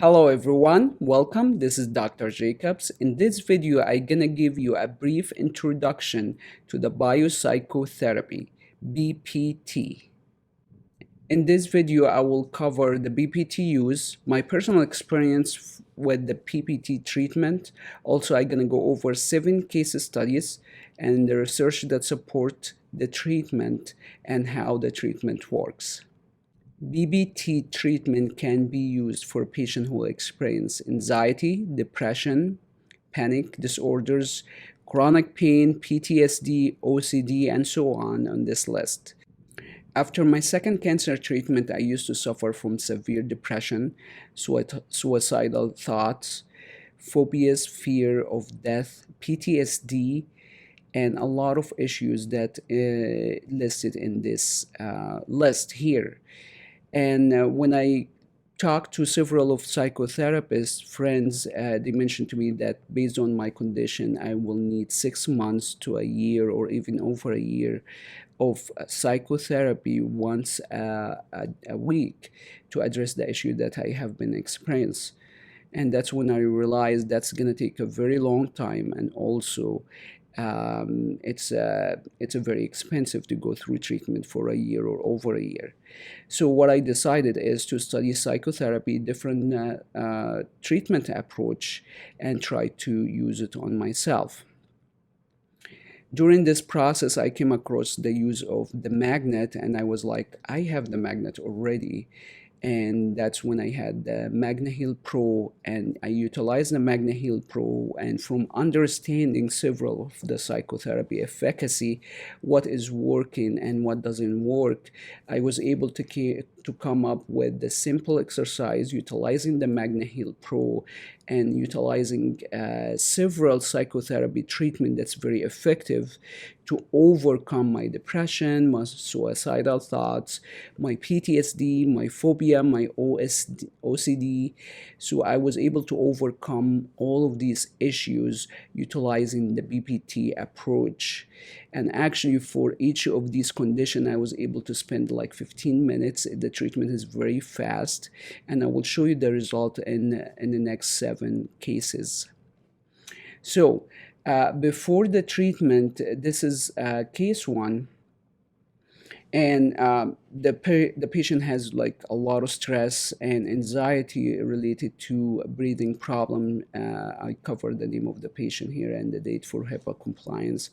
Hello everyone, welcome. This is Dr. Jacobs. In this video, I'm gonna give you a brief introduction to the biopsychotherapy, BPT. In this video, I will cover the BPT use, my personal experience with the PPT treatment. Also, I'm gonna go over 7 case studies and the research that support the treatment and how the treatment works. BBT treatment can be used for patients who experience anxiety, depression, panic disorders, chronic pain, PTSD, OCD, and so on this list. After my second cancer treatment, I used to suffer from severe depression, suicidal thoughts, phobias, fear of death, PTSD, and a lot of issues that listed in this list here. And when I talked to several of psychotherapists, friends, they mentioned to me that based on my condition, I will need 6 months to a year or even over a year of psychotherapy once a week to address the issue that I have been experiencing. And that's when I realized that's going to take a very long time, and also it's a very expensive to go through treatment for a year or over a year. So what I decided is to study psychotherapy, different treatment approach, and try to use it on myself. During this process, I came across the use of the magnet, and I was like, I have the magnet already. And that's when I had the MagnaHeal Pro, and I utilized the MagnaHeal Pro, and from understanding several of the psychotherapy efficacy, what is working and what doesn't work, I was able to come up with the simple exercise utilizing the MagnaHeal Pro and utilizing several psychotherapy treatment that's very effective to overcome my depression, my suicidal thoughts, my PTSD, my phobia, my OCD. So I was able to overcome all of these issues utilizing the BPT approach. And actually for each of these conditions, I was able to spend like 15 minutes. The treatment is very fast, and I will show you the result in the next 7 cases. So before the treatment, this is case 1, and the patient has like a lot of stress and anxiety related to a breathing problem. I covered the name of the patient here and the date for HIPAA compliance.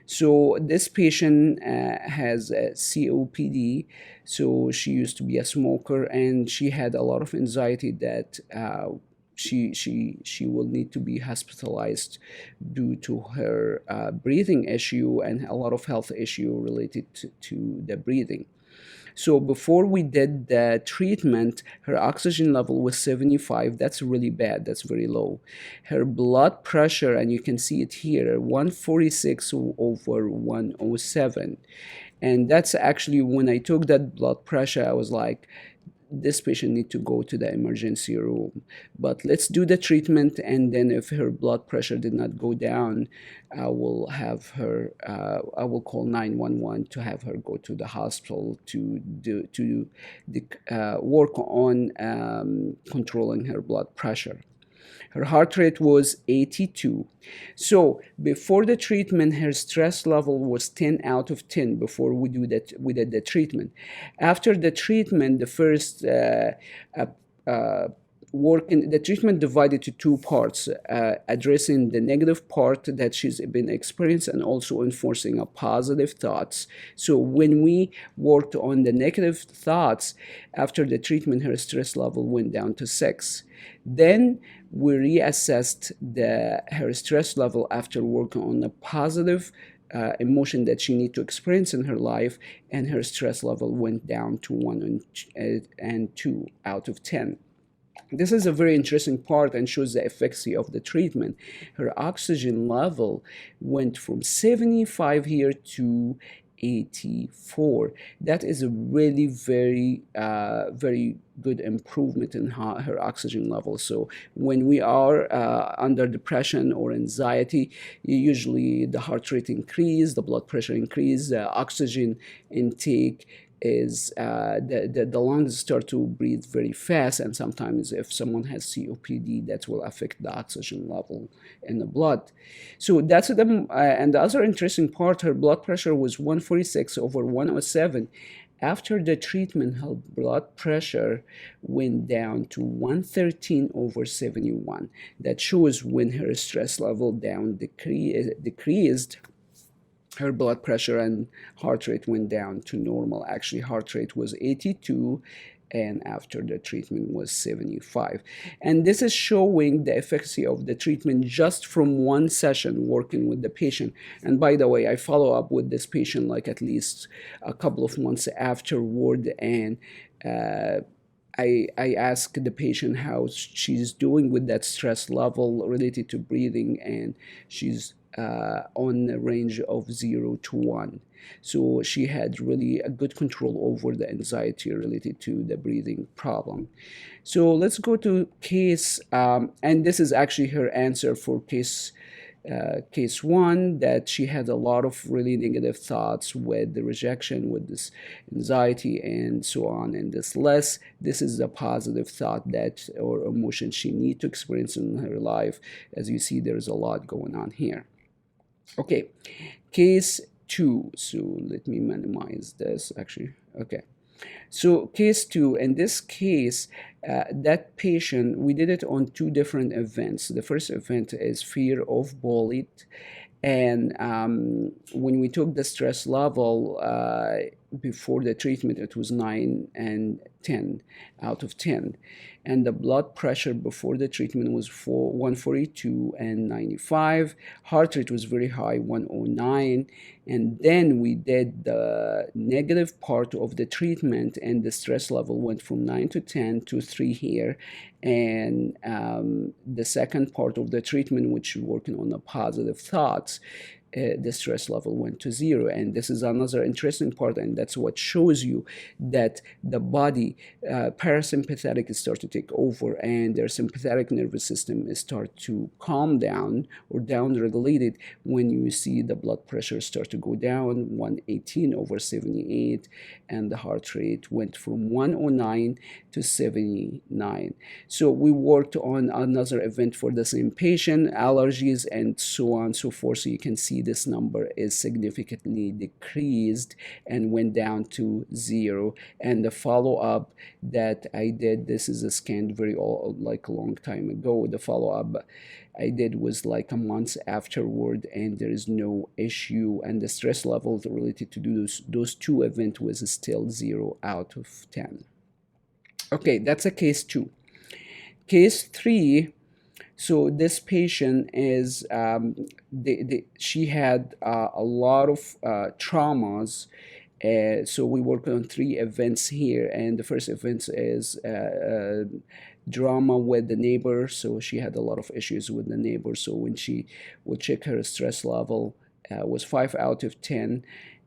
So this patient has COPD. So she used to be a smoker, and she had a lot of anxiety that she will need to be hospitalized due to her breathing issue and a lot of health issue related to the breathing. So before we did the treatment, her oxygen level was 75. That's really bad. That's very low. Her blood pressure, and you can see it here, 146 over 107. And that's actually when I took that blood pressure, I was like, this patient need to go to the emergency room. But let's do the treatment, and then if her blood pressure did not go down, I will have her I will call 911 to have her go to the hospital to work on controlling her blood pressure. Her heart rate was 82. So before the treatment, her stress level was 10 out of 10 before we did the treatment. After the treatment, the first the treatment divided to 2 parts, addressing the negative part that she's been experiencing and also enforcing a positive thoughts. So when we worked on the negative thoughts, after the treatment, her stress level went down to 6. Then we reassessed her stress level after working on a positive emotion that she needs to experience in her life, and her stress level went down to 1 and 2 out of 10. This is a very interesting part and shows the efficacy of the treatment. Her oxygen level went from 75 here to 84. That is a really very good improvement in her oxygen level. So when we are under depression or anxiety, usually the heart rate increase, the blood pressure increase, the oxygen intake is the lungs start to breathe very fast, and sometimes if someone has COPD, that will affect the oxygen level in the blood. So that's and the other interesting part, her blood pressure was 146 over 107. After the treatment, her blood pressure went down to 113 over 71. That shows when her stress level decreased, her blood pressure and heart rate went down to normal. Actually, heart rate was 82, and after the treatment was 75. And this is showing the efficacy of the treatment just from one session working with the patient. And by the way, I follow up with this patient like at least a couple of months afterward, and I ask the patient how she's doing with that stress level related to breathing, and she's on the range of 0 to 1. So she had really a good control over the anxiety related to the breathing problem. So let's go to case, and this is actually her answer for case one, that she had a lot of really negative thoughts with the rejection, with this anxiety, and so on. And this is a positive thought that or emotion she need to experience in her life. As you see, there's a lot going on here. Okay, case two. So let me minimize this actually. Okay. So case two, in this case, that patient, we did it on two different events. The first event is fear of bullied. And when we took the stress level before the treatment, it was 9 and 10 out of 10. And the blood pressure before the treatment was 142 and 95. Heart rate was very high, 109. And then we did the negative part of the treatment, and the stress level went from 9 to 10 to 3 here. And the second part of the treatment, which is working on the positive thoughts, the stress level went to 0. And this is another interesting part, and that's what shows you that the body parasympathetic start to take over, and their sympathetic nervous system start to calm down or down regulated when you see the blood pressure start to go down, 118 over 78, and the heart rate went from 109 to 79. So we worked on another event for the same patient, allergies, and so on and so forth. So you can see this number is significantly decreased and went down to 0. And the follow-up that I did, this is a scan like a long time ago. The follow-up I did was like a month afterward, and there is no issue, and the stress levels related to those two events was still 0 out of 10. Okay, that's a case 2. Case 3, so this patient is, she had a lot of traumas. So we work on 3 events here, and the first event is drama with the neighbor. So she had a lot of issues with the neighbor. So when she would check her stress level, was 5 out of 10.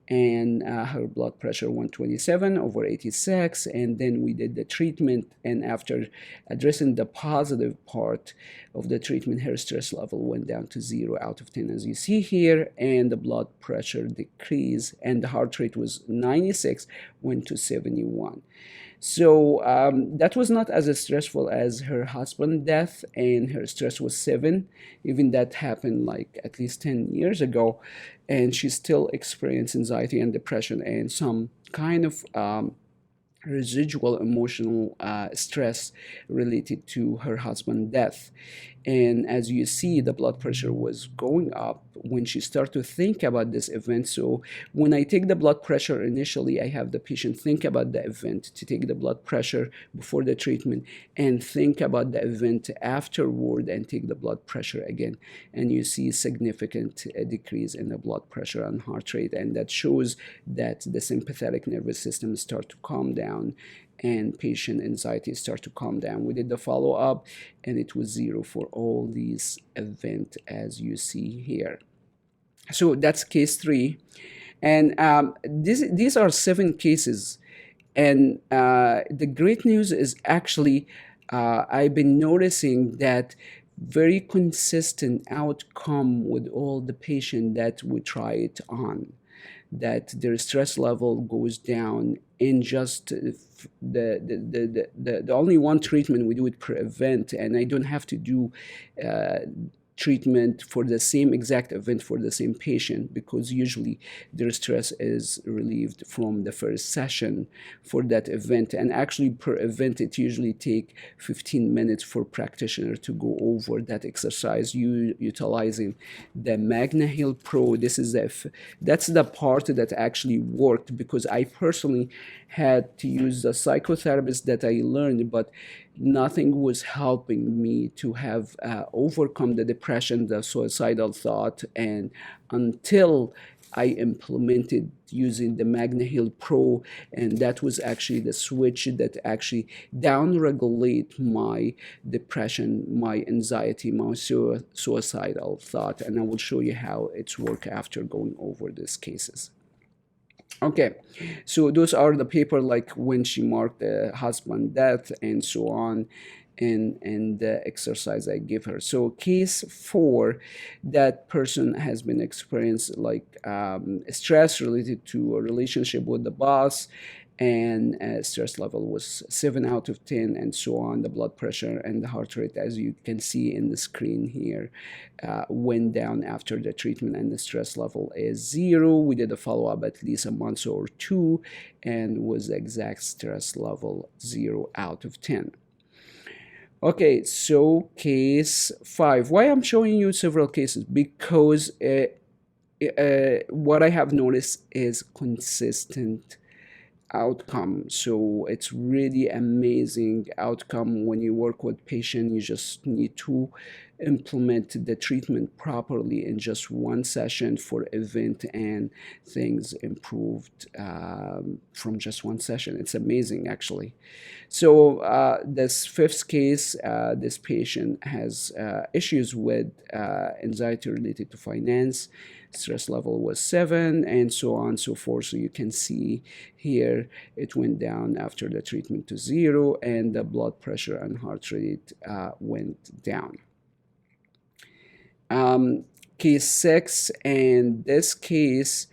And her blood pressure 127 over 86. And then we did the treatment, and after addressing the positive part of the treatment, her stress level went down to 0 out of 10, as you see here, and the blood pressure decreased, and the heart rate was 96, went to 71. So that was not as stressful as her husband's death, and her stress was 7. Even that happened like at least 10 years ago, and she still experienced anxiety and depression and some kind of residual emotional stress related to her husband's death. And as you see, the blood pressure was going up when she started to think about this event. So when I take the blood pressure initially, I have the patient think about the event, to take the blood pressure before the treatment, and think about the event afterward and take the blood pressure again. And you see significant decrease in the blood pressure and heart rate. And that shows that the sympathetic nervous system start to calm down, and patient anxiety start to calm down. We did the follow-up, and it was 0 for all these events, as you see here. So that's case 3. And these are 7 cases. And the great news is actually I've been noticing that very consistent outcome with all the patient that we try it on. that their stress level goes down in just the only one treatment we do it prevent, and I don't have to do uh, treatment for the same exact event for the same patient, because usually their stress is relieved from the first session for that event. And actually per event it usually take 15 minutes for practitioner to go over that exercise utilizing the Magna Hill Pro. That's the part that actually worked, because I personally had to use the psychotherapist that I learned, but nothing was helping me to have overcome the depression, the suicidal thought, and until I implemented using the Magna Hill Pro, and that was actually the switch that actually downregulate my depression, my anxiety, my suicidal thought, and I will show you how it's work after going over these cases. Okay, so those are the paper like when she marked the husband death and so on, and the exercise I give her. So case 4, that person has been experienced like stress related to a relationship with the boss, and stress level was 7 out of 10 and so on. The blood pressure and the heart rate, as you can see in the screen here, went down after the treatment, and the stress level is 0. We did a follow-up at least a month or 2, and was the exact stress level 0 out of 10. Okay, so case 5. Why I'm showing you several cases? Because what I have noticed is consistent outcome. So it's really amazing outcome when you work with patient. You just need to implement the treatment properly in just one session for event, and things improved from just one session. It's amazing actually. So this 5th case, this patient has issues with anxiety related to finance. Stress level was 7 and so on and so forth. So you can see here it went down after the treatment to 0, and the blood pressure and heart rate went down. Case 6, and this case,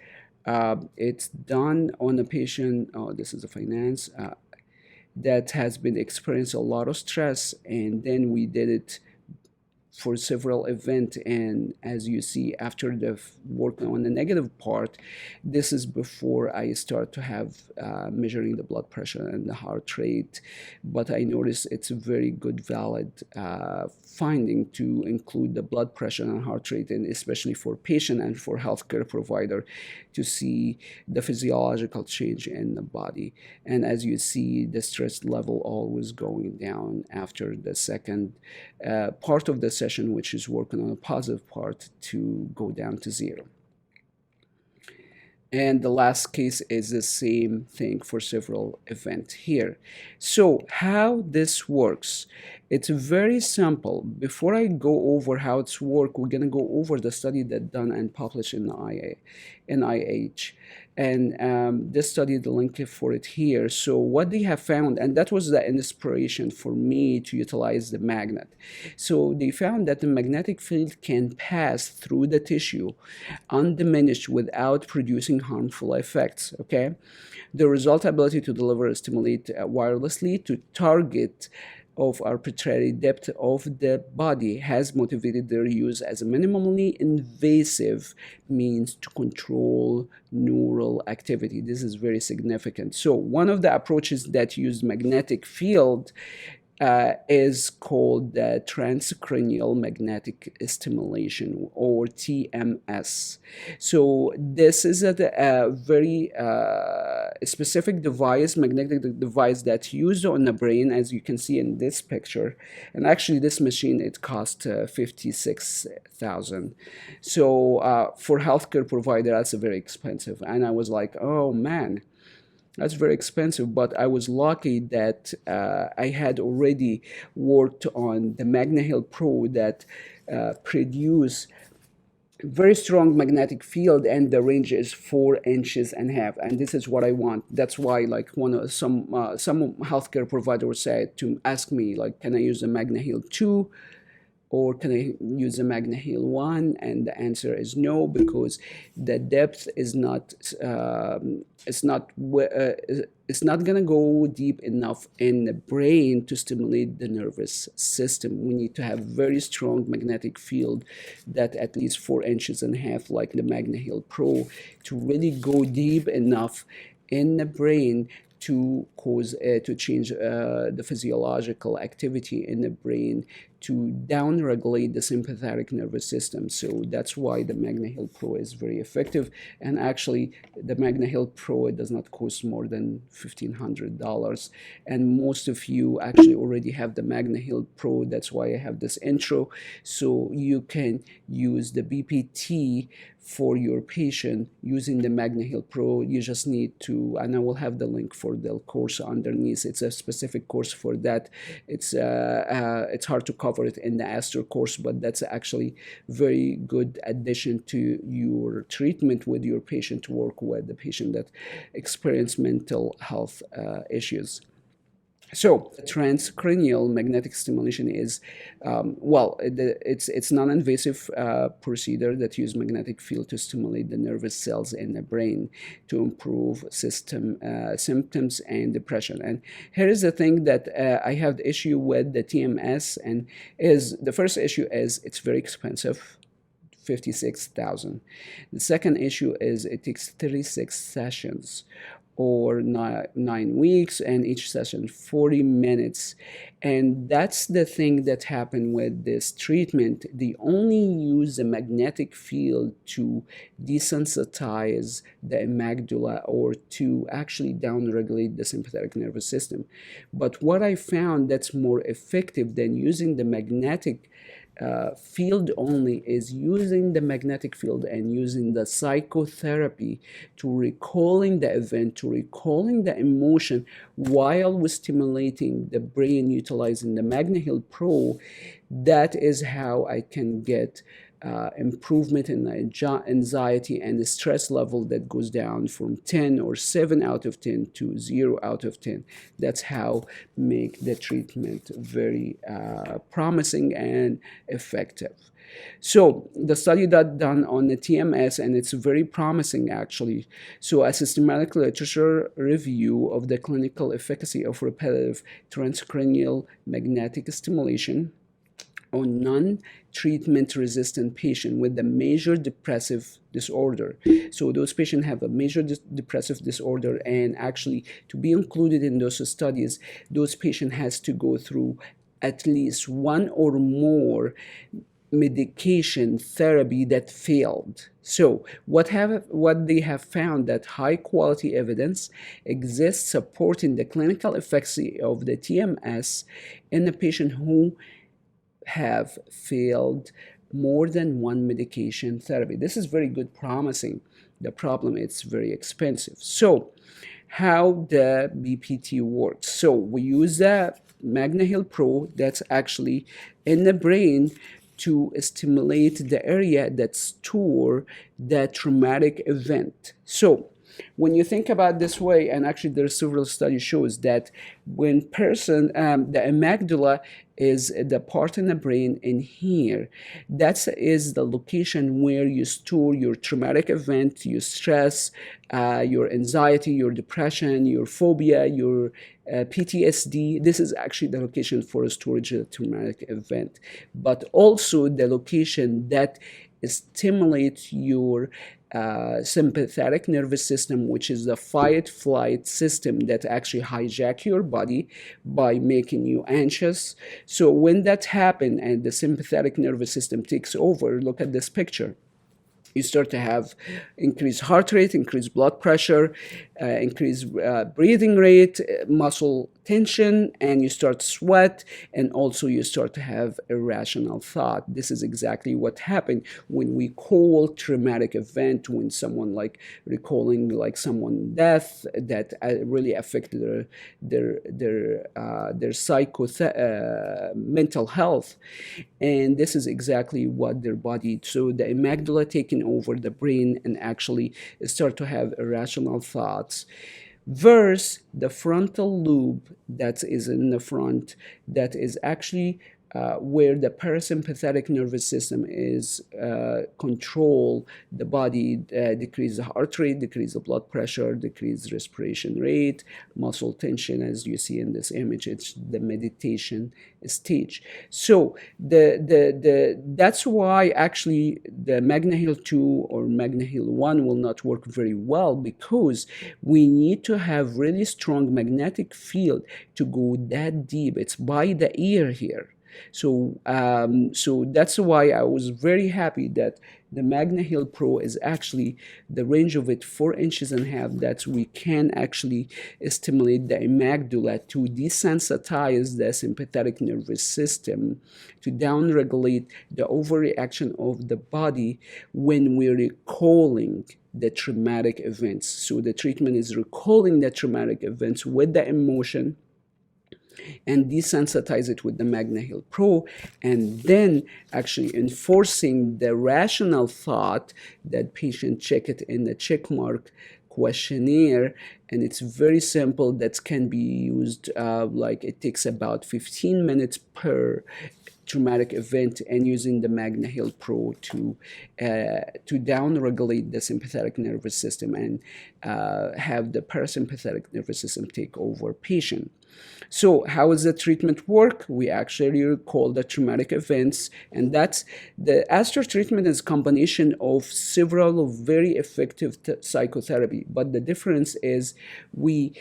it's done on a patient, this is a finance, that has been experienced a lot of stress, and then we did it for several events. And as you see, after the work on the negative part, this is before I start to have measuring the blood pressure and the heart rate. But I noticed it's a very good valid finding to include the blood pressure and heart rate, and especially for patient and for healthcare provider, to see the physiological change in the body. And as you see, the stress level always going down after the second part of the session, which is working on a positive part, to go down to 0. And the last case is the same thing for several events here. So how this works, it's very simple. Before I go over how it's work, we're going to go over the study that done and published in the NIH. And this study, the link for it here. So what they have found, and that was the inspiration for me to utilize the magnet. So they found that the magnetic field can pass through the tissue undiminished without producing harmful effects, okay? The result ability to deliver stimulate wirelessly to target of arbitrary depth of the body has motivated their use as a minimally invasive means to control neural activity. This is very significant. So one of the approaches that use magnetic field is called the transcranial magnetic stimulation, or TMS. So this is a very specific device, magnetic device that's used on the brain, as you can see in this picture. And actually this machine, it cost $56,000. So for healthcare provider, that's very expensive. And I was like, oh man, that's very expensive. But I was lucky that I had already worked on the Magna Hill Pro that produce very strong magnetic field, and the range is 4.5 inches, and this is what I want. That's why, like, some healthcare provider said to ask me, like, can I use the Magna Hill 2 or can I use a MagnaHeal 1? And the answer is no, because the depth is not, it's not going to go deep enough in the brain to stimulate the nervous system. We need to have very strong magnetic field that at least 4.5 inches, like the MagnaHeal Pro, to really go deep enough in the brain to cause to change the physiological activity in the brain, to downregulate the sympathetic nervous system. So that's why the MagnaHeal Pro is very effective. And actually, the MagnaHeal Pro, it does not cost more than $1,500. And most of you actually already have the MagnaHeal Pro. That's why I have this intro. So you can use the BPT for your patient using the MagnaHeal Pro. You just need to, and I will have the link for the course underneath. It's a specific course for that. It's hard to cover it in the ASTR course, but that's actually very good addition to your treatment with your patient, to work with the patient that experience mental health issues. So transcranial magnetic stimulation is, it's non-invasive procedure that use magnetic field to stimulate the nervous cells in the brain to improve symptoms and depression. And here is the thing that I have the issue with the TMS, and is the first issue is it's very expensive. 56,000. The second issue is it takes 36 sessions or 9 weeks, and each session 40 minutes. And that's the thing that happened with this treatment. They only use the magnetic field to desensitize the amygdala, or to actually downregulate the sympathetic nervous system. But what I found that's more effective than using the magnetic field only is using the magnetic field and using the psychotherapy to recalling the event, to recalling the emotion, while we're stimulating the brain utilizing the MagnaHeal Pro. That is how I can get improvement in the anxiety and the stress level that goes down from 10 or 7 out of 10 to 0 out of 10. That's how make the treatment very promising and effective. So the study that done on the TMS, and it's very promising actually. So a systematic literature review of the clinical efficacy of repetitive transcranial magnetic stimulation on non-treatment resistant patient with a major depressive disorder. So those patients have a major depressive disorder, and actually to be included in those studies, those patients has to go through at least one or more medication therapy that failed. So what they have found, that high quality evidence exists supporting the clinical efficacy of the TMS in the patient who have failed more than one medication therapy. This is very good, promising. The problem, it's very expensive. So how the BPT works. So we use the MagnaHeal Pro that's actually in the brain to stimulate the area that store the traumatic event. So when you think about this way, and actually there are several studies shows that when person, the amygdala is the part in the brain in here, that is the location where you store your traumatic event, your stress, your anxiety, your depression, your phobia, your PTSD. This is actually the location for storage of traumatic event, but also the location that stimulates your sympathetic nervous system, which is the fight-flight system that actually hijack your body by making you anxious. So when that happens and the sympathetic nervous system takes over, look at this picture. You start to have increased heart rate, increased blood pressure, increased breathing rate, muscle tension, and you start to sweat, and also you start to have irrational thought. This is exactly what happened when we call traumatic event, when someone like recalling like someone death that really affected their mental health. And this is exactly what their body, so the amygdala taking over the brain and actually start to have irrational thoughts, versus the frontal lobe that is in the front, that is actually where the parasympathetic nervous system is control the body, decrease the heart rate, decrease the blood pressure, decrease respiration rate, muscle tension. As you see in this image, it's the meditation stage. So that's why actually the MagnaHeal 2 or MagnaHeal 1 will not work very well, because we need to have really strong magnetic field to go that deep. It's by the ear here. So that's why I was very happy that the MagnaHeal Pro is actually, the range of it 4.5 inches, that we can actually stimulate the amygdala to desensitize the sympathetic nervous system, to downregulate the overreaction of the body when we're recalling the traumatic events. So the treatment is recalling the traumatic events with the emotion and desensitize it with the MagnaHeal Pro, and then actually enforcing the rational thought that patient check it in the checkmark questionnaire. And it's very simple. That can be used like it takes about 15 minutes per traumatic event, and using the MagnaHeal Pro to downregulate the sympathetic nervous system and have the parasympathetic nervous system take over patient. So how does the treatment work? We actually recall the traumatic events, and that's the ASTR treatment is a combination of several very effective psychotherapy. But the difference is we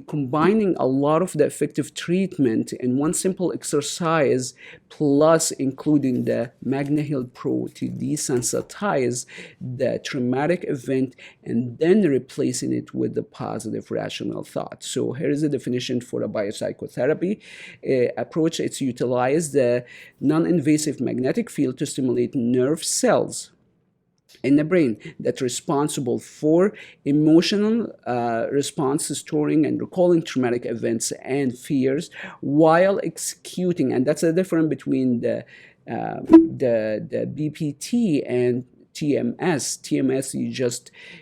combining a lot of the effective treatment in one simple exercise, plus including the MagnaHeal Pro to desensitize the traumatic event, and then replacing it with the positive rational thought. So here is the definition for a biopsychotherapy approach. It's utilize the non-invasive magnetic field to stimulate nerve cells in the brain that's responsible for emotional responses, storing and recalling traumatic events and fears while executing. And that's the difference between the BPT and TMS.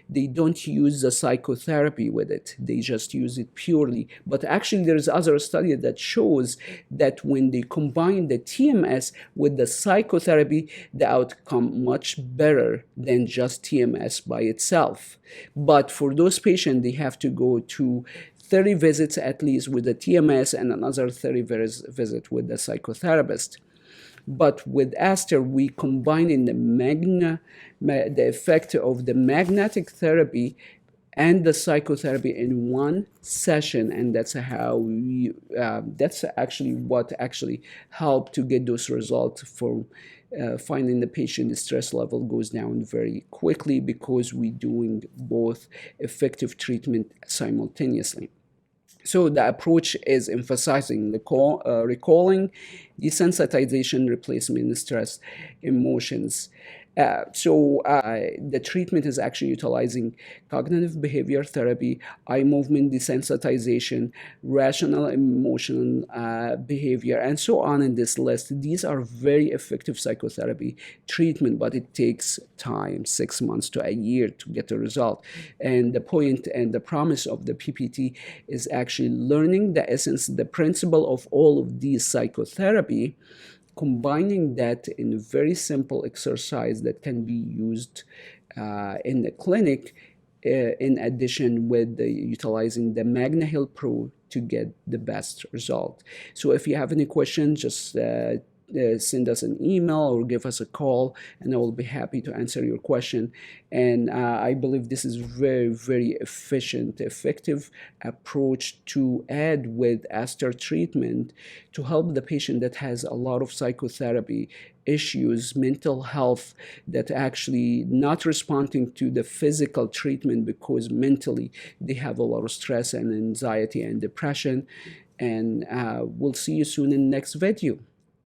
They don't use the psychotherapy with it. They just use it purely. But actually there's other study that shows that when they combine the TMS with the psychotherapy, the outcome much better than just TMS by itself. But for those patients, they have to go to 30 visits at least with the TMS and another 30 visits with the psychotherapist. But with ASTR, we combine in the effect of the magnetic therapy and the psychotherapy in one session, and that's how we that's actually what actually helped to get those results for finding the patient. The stress level goes down very quickly because we're doing both effective treatment simultaneously. So the approach is emphasizing the recalling, desensitization, replacement, stress, emotions. The treatment is actually utilizing cognitive behavior therapy, eye movement desensitization, rational emotional behavior, and so on in this list. These are very effective psychotherapy treatment, but it takes time, 6 months to a year to get a result. And the point and the promise of the PPT is actually learning the essence, the principle of all of these psychotherapy, combining that in a very simple exercise that can be used in the clinic, in addition with utilizing the MagnaHeal Pro to get the best result. So if you have any questions, just send us an email or give us a call, and I will be happy to answer your question. And I believe this is very, very efficient, effective approach to add with ASTR treatment to help the patient that has a lot of psychotherapy issues, mental health, that actually not responding to the physical treatment because mentally they have a lot of stress and anxiety and depression. And we'll see you soon in the next video.